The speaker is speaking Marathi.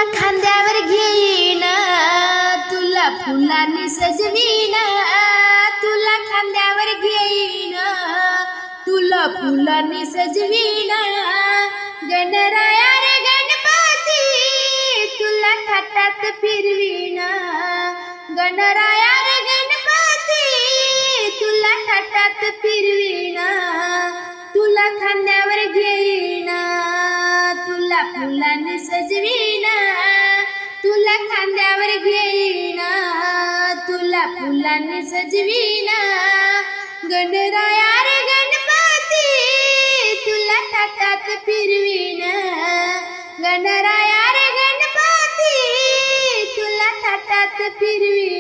खांद्यावर घेईन, तुला फुलांनी सजवीन, तुला खांद्यावर घेईन, तुला फुलांनी सजवीन. गणराया रे गणपती, तुला थाटात फिरवीन. गणराया रे गणपती, तुला थाटात फिरवीन. तुला खांद्यावर घेईन, तुला फुलांनी सजवीन. तुला खांद्यावर घेईन, तुला फुलांनी सजवीन. गणराया रे गणपती, तुला थाटात फिरवीन. गणराया रे गणपती, तुला थाटात फिरवीन.